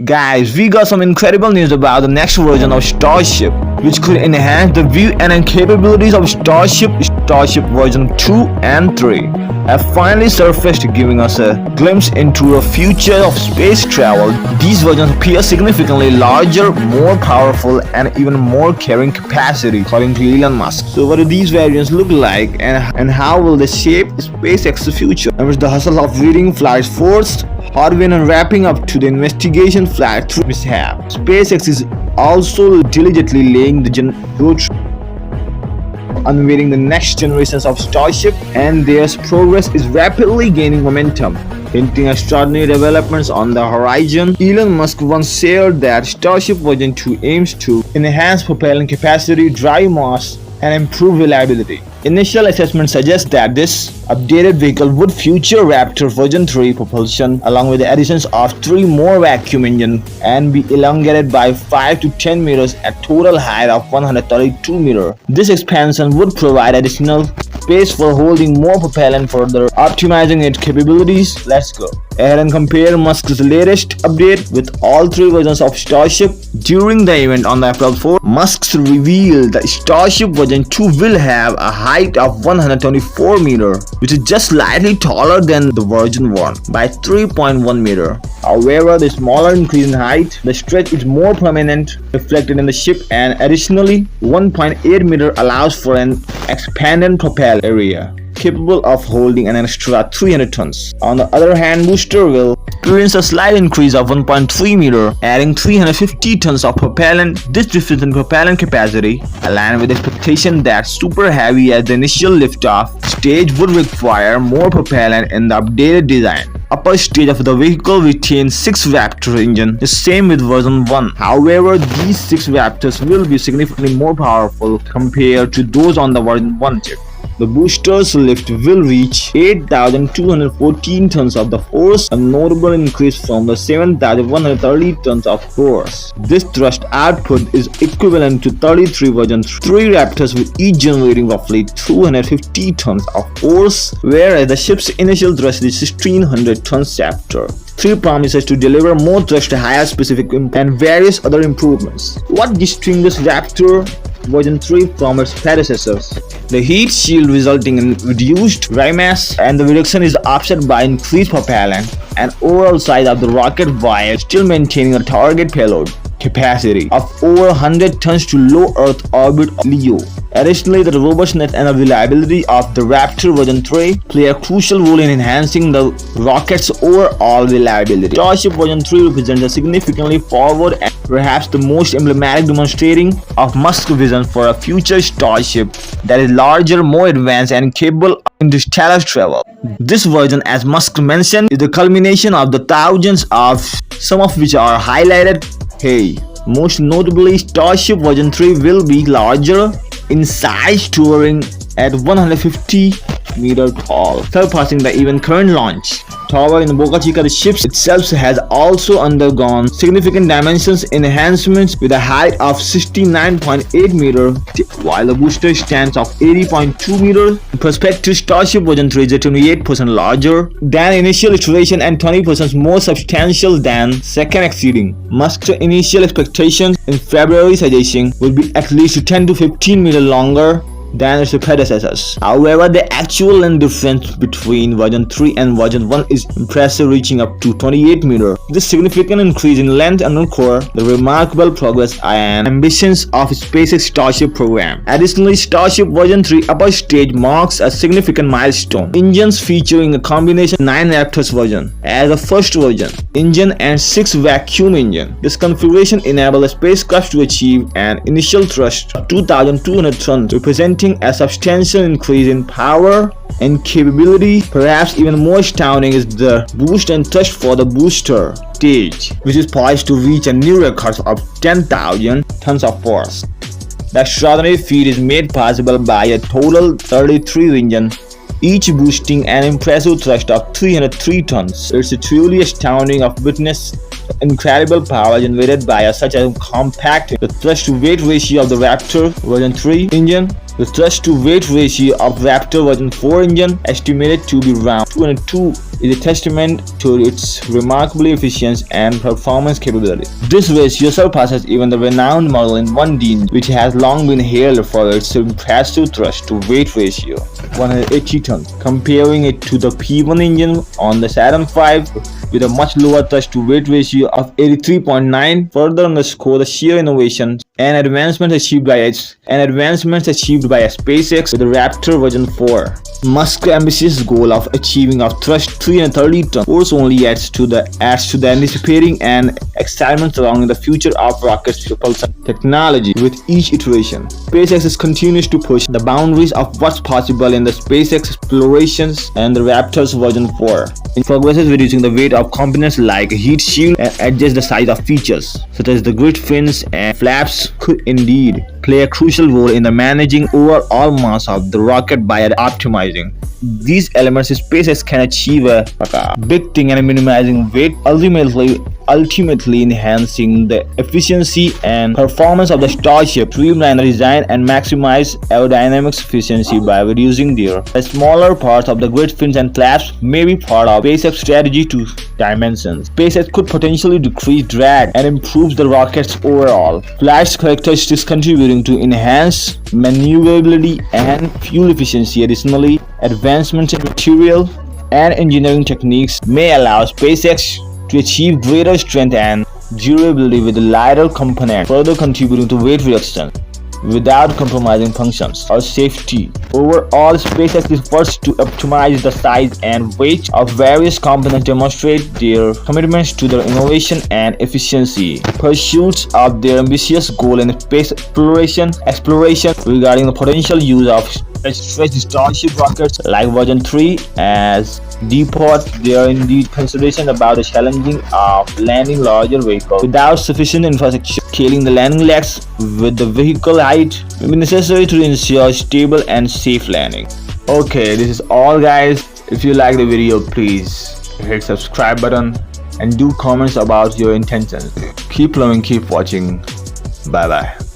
Guys, we got some incredible news about the next version of Starship, which could enhance the view and capabilities of Starship. Starship version 2 and 3 have finally surfaced, giving us a glimpse into a future of space travel. These versions appear significantly larger, more powerful, and even more carrying capacity, according to Elon Musk. So what do these variants look like, and how will they shape SpaceX's future? Amidst the hustle of reading flights first, Harvin and wrapping up to the investigation flight through mishap, SpaceX is also diligently laying the road, unveiling the next generations of Starship, and their progress is rapidly gaining momentum, hinting at extraordinary developments on the horizon. Elon Musk once shared that Starship version 2 aims to enhance propellant capacity, drive mass, and improve reliability. Initial assessments suggest that this updated vehicle would feature Raptor version 3 propulsion, along with the additions of 3 more vacuum engines, and be elongated by 5 to 10 meters at total height of 132 meters. This expansion would provide additional space for holding more propellant, further optimizing its capabilities. Let's go ahead and compare Musk's latest update with all 3 versions of Starship. During the event on April 4, Musk revealed that Starship version 2 will have a height of 124 meters, which is just slightly taller than the version 1 by 3.1 meters. However, the smaller increase in height, the stretch is more prominent, reflected in the ship, and additionally 1.8 meters allows for an expanded propel area capable of holding an extra 300 tons. On the other hand, booster will experience a slight increase of 1.3 meters, adding 350 tons of propellant. This difference in propellant capacity aligns with the expectation that super heavy as the initial liftoff stage would require more propellant in the updated design. Upper stage of the vehicle retains 6 Raptor engine, the same with version 1. However, these 6 Raptors will be significantly more powerful compared to those on the version 1 chip. The booster's lift will reach 8,214 tons of the force, a notable increase from the 7,130 tons of force. This thrust output is equivalent to 33 version 3 Raptors, with each generating roughly 250 tons of force, whereas the ship's initial thrust is 1,600 tons after. 3 promises to deliver more thrust, higher specific and various other improvements. What distinguishes Raptor version 3 from its predecessors? The heat shield, resulting in reduced dry mass, and the reduction is offset by increased propellant and overall size of the rocket, while still maintaining a target payload capacity of over 100 tons to low Earth orbit (LEO). Additionally, the robustness and reliability of the Raptor version 3 play a crucial role in enhancing the rocket's overall reliability. Starship version 3 represents a significantly forward and perhaps the most emblematic demonstrating of Musk's vision for a future Starship that is larger, more advanced, and capable of interstellar travel. This version, as Musk mentioned, is the culmination of the thousands of, some of which are highlighted. Most notably, Starship version 3 will be larger in size, touring at 150 meters tall, surpassing the even current launch tower in Boca Chica. The ship itself has also undergone significant dimensions enhancements, with a height of 69.8 meters, while the booster stands of 80.2 meters. In perspective, Starship version 3 is 28% larger than initial iteration and 20% more substantial than second, exceeding Musk's initial expectations in February, suggesting would be at least 10 to 15 meters longer than its predecessors. However, the actual length difference between version 3 and version 1 is impressive, reaching up to 28 meters. This significant increase in length underscores the remarkable progress and ambitions of SpaceX Starship program. Additionally, Starship version 3 upper stage marks a significant milestone. Engines featuring a combination 9 Raptors version as the first version engine and 6 vacuum engine. This configuration enables the spacecraft to achieve an initial thrust of 2,200 tons, representing a substantial increase in power and capability. Perhaps even more astounding is the boost and thrust for the booster stage, which is poised to reach a new record of 10,000 tons of force. The extraordinary feat is made possible by a total 33 engines, each boosting an impressive thrust of 303 tons. It's truly astounding of witness incredible power generated by such a compact. The thrust-to-weight ratio of the Raptor version 3 engine, the thrust-to-weight ratio of Raptor version 4 engine estimated to be around 202 is a testament to its remarkably efficient and performance capability. This ratio surpasses even the renowned model in 1D, which has long been hailed for its impressive thrust-to-weight ratio, 180 tons, comparing it to the P1 engine on the Saturn V with a much lower thrust-to-weight ratio of 83.9, further underscore the sheer innovation and advancements achieved by SpaceX with the Raptor version 4. Musk's ambitious goal of achieving a thrust 330 tons force only adds to the anticipating and excitement surrounding the future of rocket propulsion technology with each iteration. SpaceX continues to push the boundaries of what's possible in the SpaceX explorations, and the Raptor's version 4 it progresses reducing the weight of components like a heat shield and adjusts the size of features such as the grid fins and flaps could indeed play a crucial role in the managing overall mass of the rocket by optimizing these elements. SpaceX can achieve a big thing and minimizing weight, ultimately enhancing the efficiency and performance of the Starship, streamline the design and maximize aerodynamics efficiency by reducing their smaller parts of the grid fins and flaps may be part of SpaceX strategy to dimensions. SpaceX could potentially decrease drag and improve the rocket's overall flight characteristics, contributing to enhanced maneuverability and fuel efficiency. Additionally, advancements in material and engineering techniques may allow SpaceX to achieve greater strength and durability with lighter components, further contributing to weight reduction without compromising functions or safety. Overall, SpaceX is forced to optimize the size and weight of various components, demonstrate their commitments to their innovation and efficiency. Pursuits of their ambitious goal in space exploration regarding the potential use of stretch Starship rockets like version 3 as depot. There are indeed considerations about the challenging of landing larger vehicles without sufficient infrastructure. Scaling the landing legs with the vehicle height may be necessary to ensure stable and safe landing. Okay, this is all guys. If you like the video, please hit subscribe button and do comments about your intentions. Keep loving, keep watching. Bye bye.